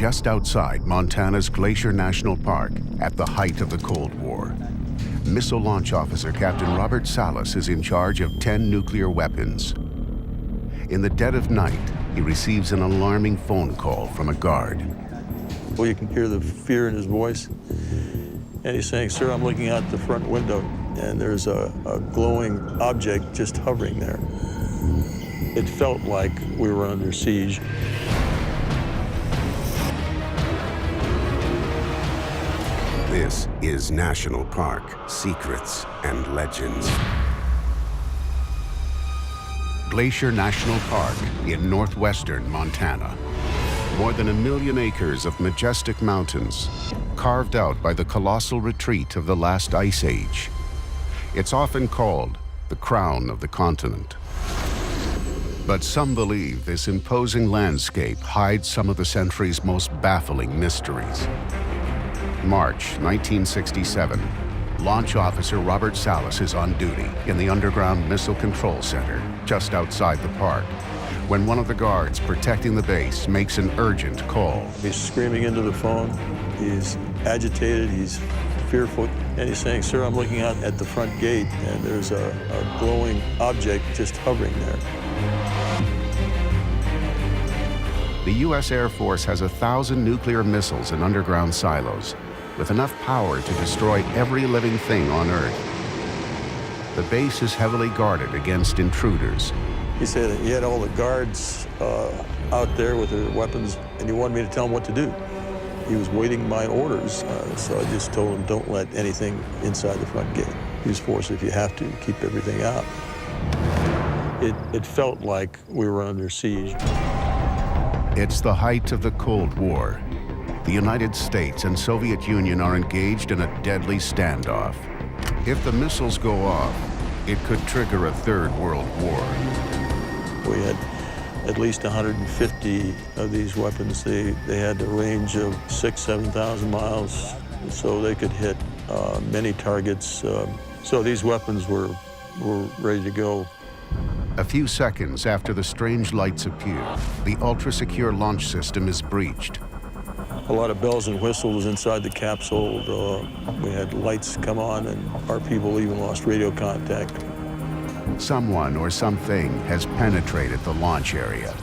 just outside Montana's Glacier National Park at the height of the Cold War. Missile launch officer Captain Robert Salas is in charge of 10 nuclear weapons. In the dead of night, he receives an alarming phone call from a guard. Well, you can hear the fear in his voice. And he's saying, "Sir, I'm looking out the front window, and there's a glowing object just hovering there." It felt like we were under siege. This is National Park: Secrets and Legends. Glacier National Park in northwestern Montana. More than 1 million acres of majestic mountains, carved out by the colossal retreat of the last ice age. It's often called the crown of the continent. But some believe this imposing landscape hides some of the century's most baffling mysteries. March 1967, Launch Officer Robert Salas is on duty in the Underground Missile Control Center, just outside the park, when one of the guards protecting the base makes an urgent call. He's screaming into the phone. He's agitated, he's fearful, and he's saying, "Sir, I'm looking out at the front gate, and there's a glowing object just hovering there." The U.S. Air Force has 1,000 nuclear missiles in underground silos, with enough power to destroy every living thing on Earth. The base is heavily guarded against intruders. He said that he had all the guards out there with their weapons, and he wanted me to tell him what to do. He was waiting my orders, so I just told him, "Don't let anything inside the front gate. Use force if you have to, keep everything out." It felt like we were under siege. It's the height of the Cold War. The United States and Soviet Union are engaged in a deadly standoff. If the missiles go off, it could trigger a third world war. We had at least 150 of these weapons. They had a range of 6,000 to 7,000 miles, so they could hit many targets. So these weapons were ready to go. A few seconds after the strange lights appear, the ultra-secure launch system is breached. A lot of bells and whistles inside the capsule. We had lights come on, and our people even lost radio contact. Someone or something has penetrated the launch area.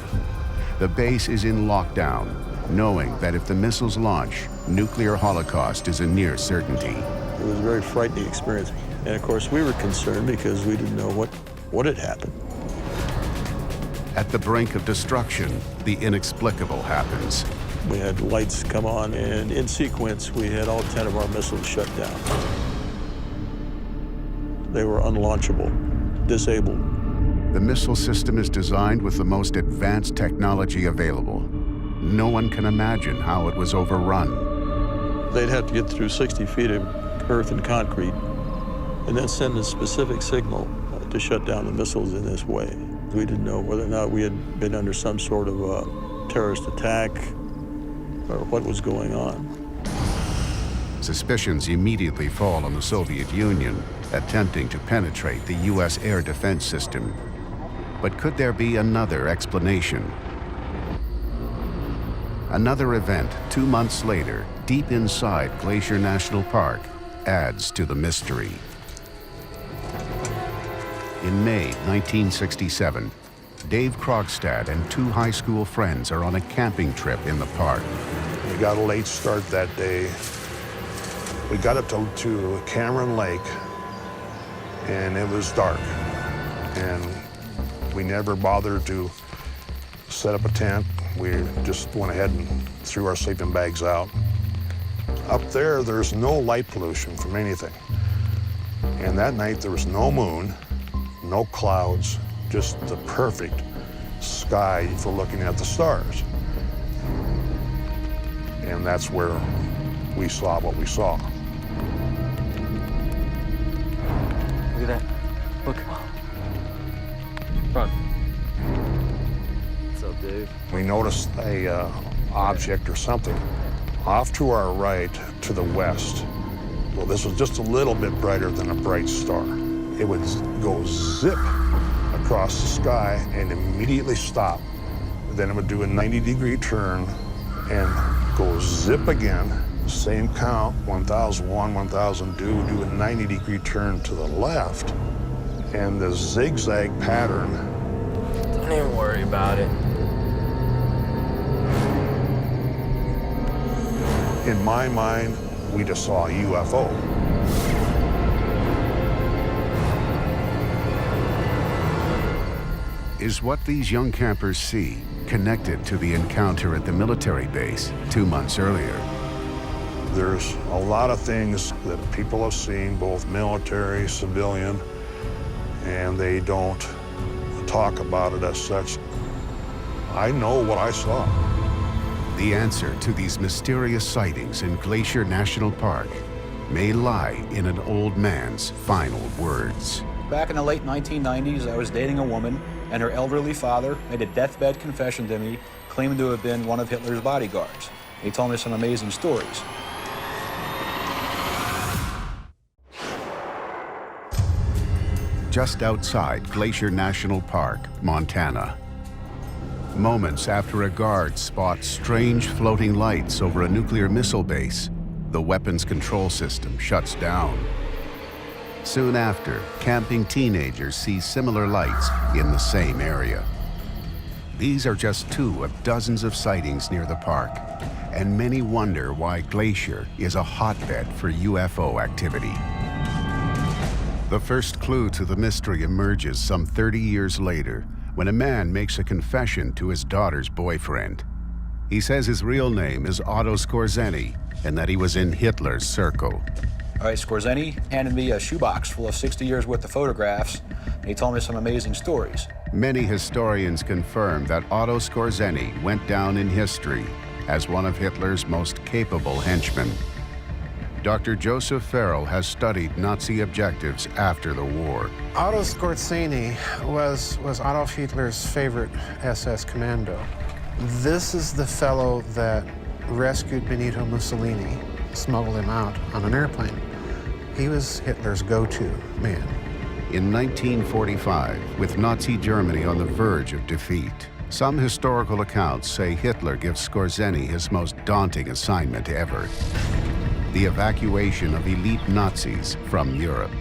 The base is in lockdown, knowing that if the missiles launch, nuclear holocaust is a near certainty. It was a very frightening experience. And of course, we were concerned because we didn't know what had happened. At the brink of destruction, the inexplicable happens. We had lights come on, and in sequence, we had all 10 of our missiles shut down. They were unlaunchable, disabled. The missile system is designed with the most advanced technology available. No one can imagine how it was overrun. They'd have to get through 60 feet of earth and concrete, and then send a specific signal to shut down the missiles in this way. We didn't know whether or not we had been under some sort of terrorist attack or what was going on. Suspicions immediately fall on the Soviet Union, attempting to penetrate the U.S. air defense system. But could there be another explanation? Another event 2 months later, deep inside Glacier National Park, adds to the mystery. In May 1967, Dave Krogstad and 2 high school friends are on a camping trip in the park. We got a late start that day. We got up to Cameron Lake, and it was dark. And we never bothered to set up a tent. We just went ahead and threw our sleeping bags out. Up there, there's no light pollution from anything. And that night, there was no moon, no clouds, just the perfect sky for looking at the stars. And that's where we saw what we saw. Look at that. Look. Run. What's up, Dave? We noticed a object or something off to our right to the west. Well, this was just a little bit brighter than a bright star. It would go zip across the sky and immediately stop. Then it would do a 90-degree turn and goes zip again, same count, 1001, 1002, do a 90-degree turn to the left, and the zigzag pattern. Don't even worry about it. In my mind, we just saw a UFO. Is what these young campers see connected to the encounter at the military base 2 months earlier? There's a lot of things that people have seen, both military, civilian, and they don't talk about it as such. I know what I saw. The answer to these mysterious sightings in Glacier National Park may lie in an old man's final words. Back in the late 1990s, I was dating a woman, and her elderly father made a deathbed confession to me, claiming to have been one of Hitler's bodyguards. He told me some amazing stories. Just outside Glacier National Park, Montana. Moments after a guard spots strange floating lights over a nuclear missile base, the weapons control system shuts down. Soon after, camping teenagers see similar lights in the same area. These are just 2 of dozens of sightings near the park, and many wonder why Glacier is a hotbed for UFO activity. The first clue to the mystery emerges some 30 years later when a man makes a confession to his daughter's boyfriend. He says his real name is Otto Skorzeny and that he was in Hitler's circle. All right, Skorzeny handed me a shoebox full of 60 years worth of photographs, and he told me some amazing stories. Many historians confirm that Otto Skorzeny went down in history as one of Hitler's most capable henchmen. Dr. Joseph Farrell has studied Nazi objectives after the war. Otto Skorzeny was Adolf Hitler's favorite SS commando. This is the fellow that rescued Benito Mussolini, smuggled him out on an airplane. He was Hitler's go-to man. In 1945, with Nazi Germany on the verge of defeat, some historical accounts say Hitler gives Skorzeny his most daunting assignment ever: the evacuation of elite Nazis from Europe.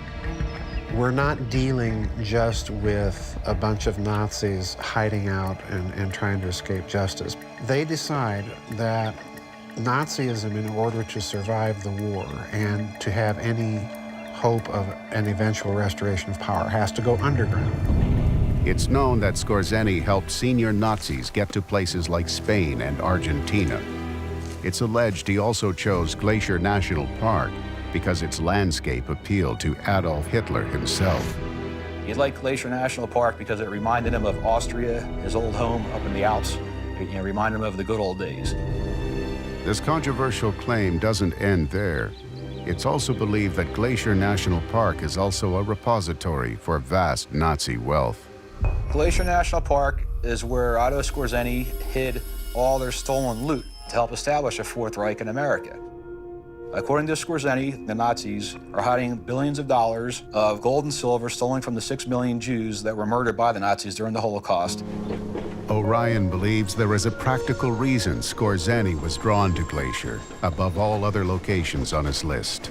We're not dealing just with a bunch of Nazis hiding out and trying to escape justice. They decide that Nazism, in order to survive the war and to have any hope of an eventual restoration of power, has to go underground. It's known that Skorzeny helped senior Nazis get to places like Spain and Argentina. It's alleged he also chose Glacier National Park because its landscape appealed to Adolf Hitler himself. He liked Glacier National Park because it reminded him of Austria, his old home up in the Alps. It reminded him of the good old days. This controversial claim doesn't end there. It's also believed that Glacier National Park is also a repository for vast Nazi wealth. Glacier National Park is where Otto Skorzeny hid all their stolen loot to help establish a Fourth Reich in America. According to Skorzeny, the Nazis are hiding billions of dollars of gold and silver stolen from the 6 million Jews that were murdered by the Nazis during the Holocaust. Orion believes there is a practical reason Skorzeny was drawn to Glacier above all other locations on his list: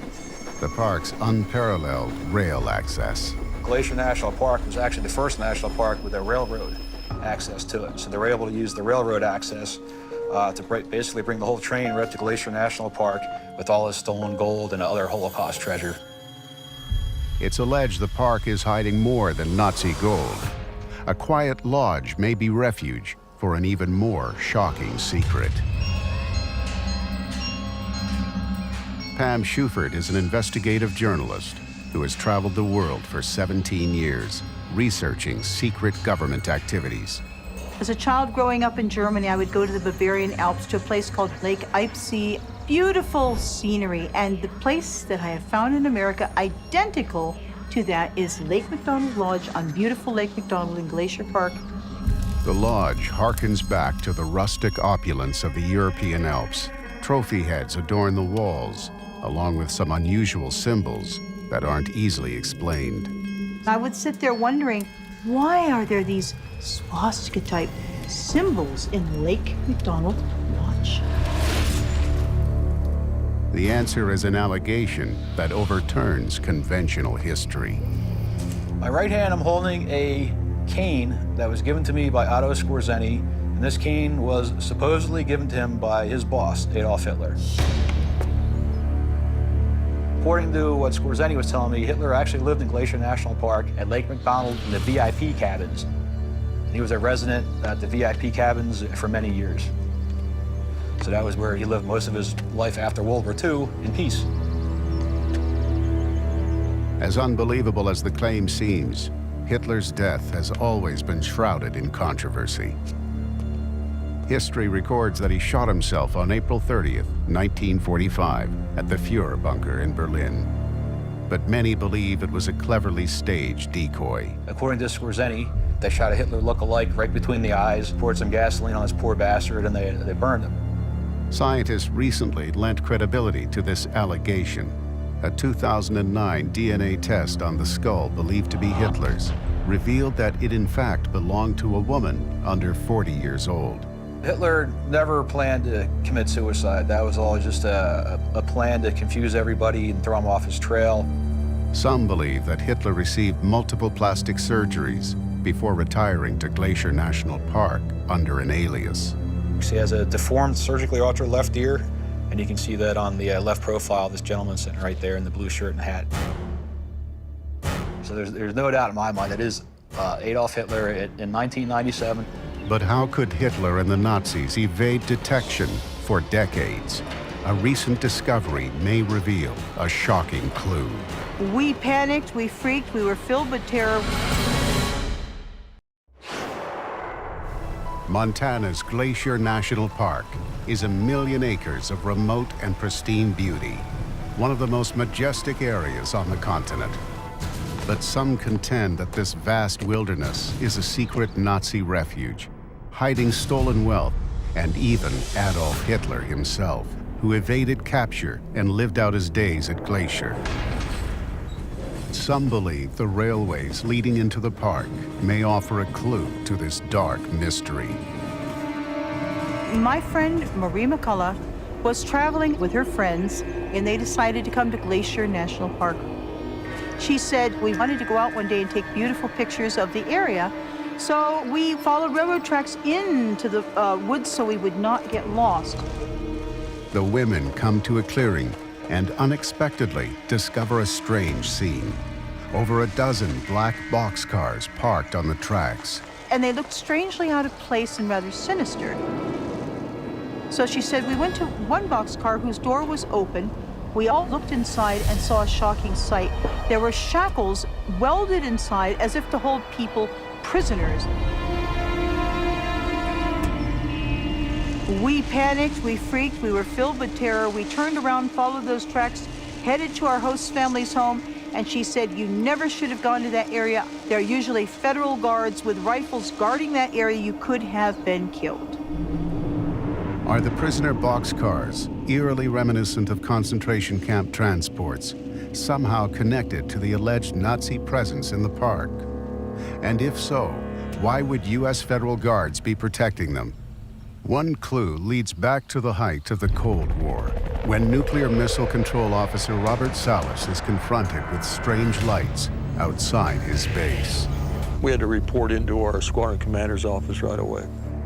the park's unparalleled rail access. Glacier National Park was actually the first national park with a railroad access to it. So they were able to use the railroad access to basically bring the whole train right up to Glacier National Park with all his stolen gold and other Holocaust treasure. It's alleged the park is hiding more than Nazi gold. A quiet lodge may be refuge for an even more shocking secret. Pam Shuford is an investigative journalist who has traveled the world for 17 years, researching secret government activities. As a child growing up in Germany, I would go to the Bavarian Alps to a place called Lake Eibsee. Beautiful scenery, and the place that I have found in America identical to that is Lake McDonald Lodge on beautiful Lake McDonald in Glacier Park. The lodge harkens back to the rustic opulence of the European Alps. Trophy heads adorn the walls, along with some unusual symbols that aren't easily explained. I would sit there wondering, why are there these swastika-type symbols in Lake McDonald Lodge? The answer is an allegation that overturns conventional history. My right hand, I'm holding a cane that was given to me by Otto Skorzeny, and this cane was supposedly given to him by his boss, Adolf Hitler. According to what Skorzeny was telling me, Hitler actually lived in Glacier National Park at Lake McDonald in the VIP cabins. And he was a resident at the VIP cabins for many years. So that was where he lived most of his life after World War II in peace. As unbelievable as the claim seems, Hitler's death has always been shrouded in controversy. History records that he shot himself on April 30th, 1945, at the Führer bunker in Berlin. But many believe it was a cleverly staged decoy. According to Skorzeny, they shot a Hitler look-alike right between the eyes, poured some gasoline on this poor bastard, and they burned him. Scientists recently lent credibility to this allegation. A 2009 DNA test on the skull believed to be Hitler's revealed that it in fact belonged to a woman under 40 years old. Hitler never planned to commit suicide. That was all just a plan to confuse everybody and throw him off his trail. Some believe that Hitler received multiple plastic surgeries before retiring to Glacier National Park under an alias. He has a deformed, surgically altered left ear, and you can see that on the left profile of this gentleman sitting right there in the blue shirt and hat. So there's no doubt in my mind that is Adolf Hitler in 1997. But how could Hitler and the Nazis evade detection for decades? A recent discovery may reveal a shocking clue. We panicked, we freaked, we were filled with terror. Montana's Glacier National Park is 1 million acres of remote and pristine beauty, one of the most majestic areas on the continent. But some contend that this vast wilderness is a secret Nazi refuge, hiding stolen wealth, and even Adolf Hitler himself, who evaded capture and lived out his days at Glacier. Some believe the railways leading into the park may offer a clue to this dark mystery. My friend Marie McCullough was traveling with her friends, and they decided to come to Glacier National Park. She said, we wanted to go out one day and take beautiful pictures of the area, so we followed railroad tracks into the woods so we would not get lost. The women come to a clearing and unexpectedly discover a strange scene. Over a dozen black boxcars parked on the tracks. And they looked strangely out of place and rather sinister. So she said, we went to one boxcar whose door was open. We all looked inside and saw a shocking sight. There were shackles welded inside as if to hold people prisoners. We panicked, we freaked, we were filled with terror. We turned around, followed those tracks, headed to our host family's home, and she said, you never should have gone to that area. There are usually federal guards with rifles guarding that area. You could have been killed. Are the prisoner boxcars, eerily reminiscent of concentration camp transports, somehow connected to the alleged Nazi presence in the park? And if so, why would U.S. federal guards be protecting them? One clue leads back to the height of the Cold War, when Nuclear Missile Control Officer Robert Salas is confronted with strange lights outside his base. We had to report into our squadron commander's office right away.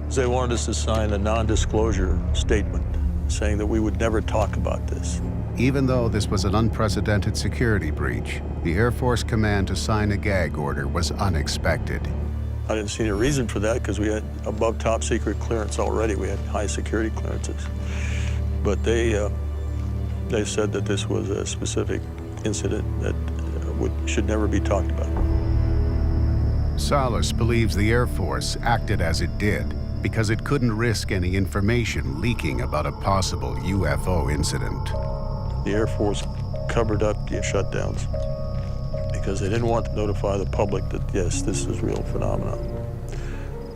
They wanted us to sign a non-disclosure statement saying that we would never talk about this. Even though this was an unprecedented security breach, the Air Force command to sign a gag order was unexpected. I didn't see any reason for that because we had above top secret clearance already. We had high security clearances. But they said that this was a specific incident that should never be talked about. Salas believes the Air Force acted as it did because it couldn't risk any information leaking about a possible UFO incident. The Air Force covered up the shutdowns because they didn't want to notify the public that, yes, this is a real phenomenon.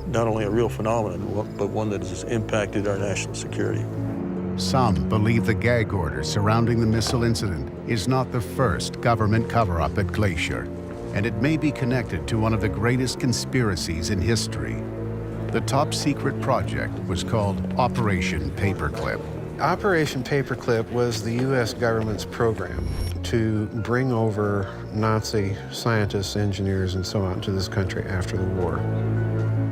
Not only a real phenomenon, but one that has impacted our national security. Some believe the gag order surrounding the missile incident is not the first government cover-up at Glacier, and it may be connected to one of the greatest conspiracies in history. The top secret project was called Operation Paperclip. Operation Paperclip was the U.S. government's program to bring over Nazi scientists, engineers, and so on to this country after the war.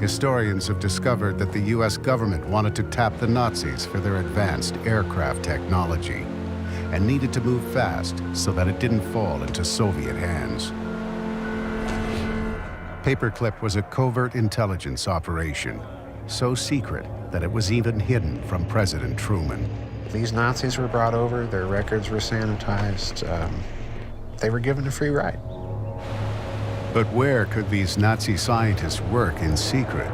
Historians have discovered that the U.S. government wanted to tap the Nazis for their advanced aircraft technology and needed to move fast so that it didn't fall into Soviet hands. Paperclip was a covert intelligence operation, so secret that it was even hidden from President Truman. These Nazis were brought over, their records were sanitized, they were given a free ride. But where could these Nazi scientists work in secret?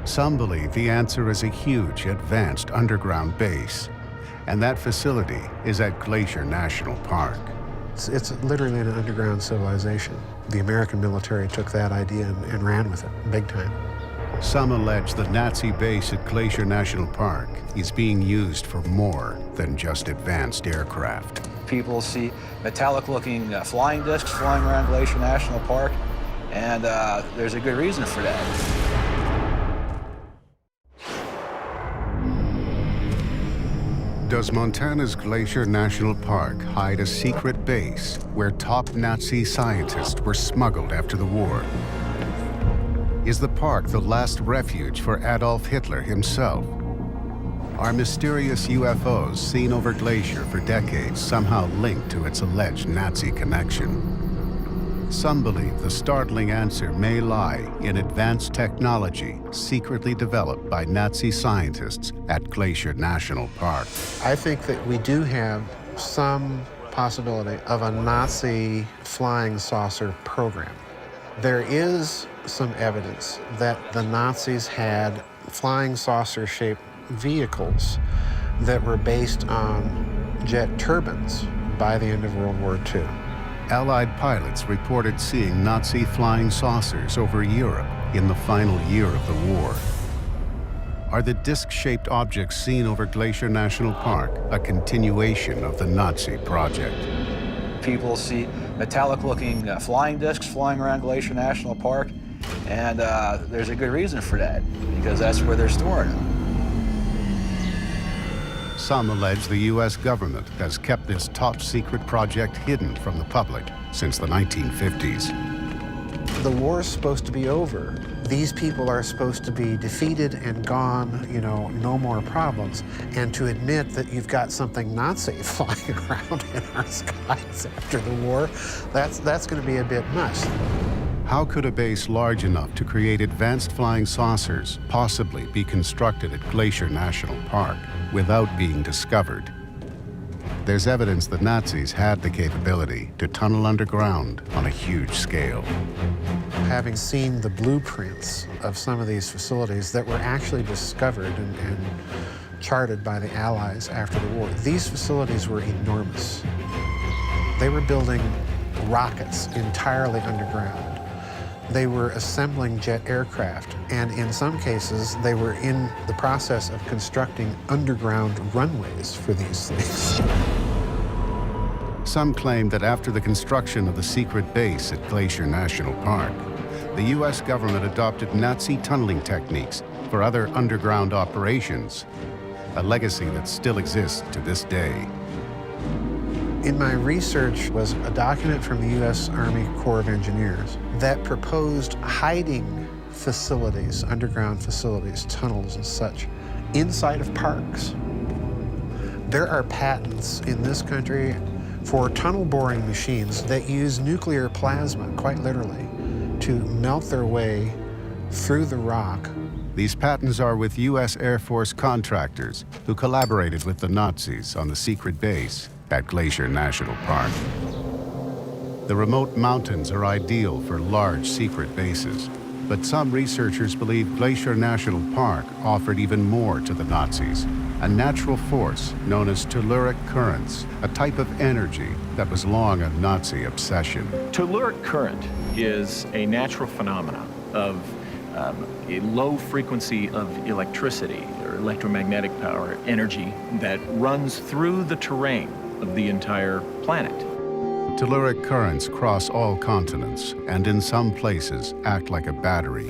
Some believe the answer is a huge, advanced underground base, and that facility is at Glacier National Park. It's literally an underground civilization. The American military took that idea and ran with it, big time. Some allege the Nazi base at Glacier National Park is being used for more than just advanced aircraft. People see metallic-looking flying discs flying around Glacier National Park, and there's a good reason for that. Does Montana's Glacier National Park hide a secret base where top Nazi scientists were smuggled after the war? Is the park the last refuge for Adolf Hitler himself? Are mysterious UFOs seen over Glacier for decades somehow linked to its alleged Nazi connection? Some believe the startling answer may lie in advanced technology secretly developed by Nazi scientists at Glacier National Park. I think that we do have some possibility of a Nazi flying saucer program. There is some evidence that the Nazis had flying saucer-shaped vehicles that were based on jet turbines by the end of World War II. Allied pilots reported seeing Nazi flying saucers over Europe in the final year of the war. Are the disc-shaped objects seen over Glacier National Park a continuation of the Nazi project? People see metallic-looking flying discs flying around Glacier National Park, and there's a good reason for that, because that's where they're storing them. Some allege the U.S. government has kept this top-secret project hidden from the public since the 1950s. The war's supposed to be over. These people are supposed to be defeated and gone, you know, no more problems. And to admit that you've got something Nazi flying around in our skies after the war, that's going to be a bit much. How could a base large enough to create advanced flying saucers possibly be constructed at Glacier National Park without being discovered? There's evidence the Nazis had the capability to tunnel underground on a huge scale. Having seen the blueprints of some of these facilities that were actually discovered and charted by the Allies after the war, these facilities were enormous. They were building rockets entirely underground. They were assembling jet aircraft, and in some cases, they were in the process of constructing underground runways for these things. Some claim that after the construction of the secret base at Glacier National Park, the U.S. government adopted Nazi tunneling techniques for other underground operations, a legacy that still exists to this day. In my research was a document from the U.S. Army Corps of Engineers that proposed hiding facilities, underground facilities, tunnels and such, inside of parks. There are patents in this country for tunnel boring machines that use nuclear plasma, quite literally, to melt their way through the rock. These patents are with U.S. Air Force contractors who collaborated with the Nazis on the secret base at Glacier National Park. The remote mountains are ideal for large secret bases, but some researchers believe Glacier National Park offered even more to the Nazis, a natural force known as telluric currents, a type of energy that was long a Nazi obsession. Telluric current is a natural phenomenon of a low frequency of electricity or electromagnetic power energy that runs through the terrain of the entire planet. Telluric currents cross all continents and in some places act like a battery.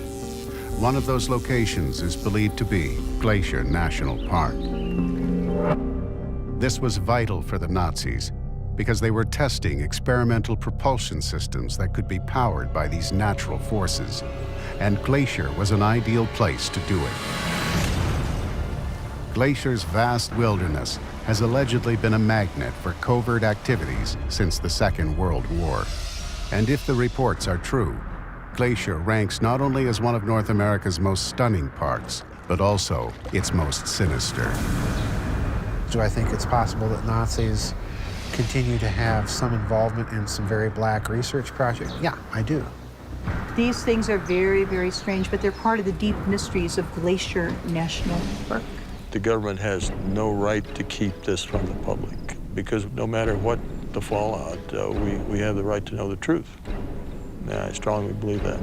One of those locations is believed to be Glacier National Park. This was vital for the Nazis because they were testing experimental propulsion systems that could be powered by these natural forces, and Glacier was an ideal place to do it. Glacier's vast wilderness has allegedly been a magnet for covert activities since the Second World War. And if the reports are true, Glacier ranks not only as one of North America's most stunning parks, but also its most sinister. Do I think it's possible that Nazis continue to have some involvement in some very black research projects? Yeah, I do. These things are very, very strange, but they're part of the deep mysteries of Glacier National Park. The government has no right to keep this from the public because no matter what the fallout, we have the right to know the truth. And I strongly believe that.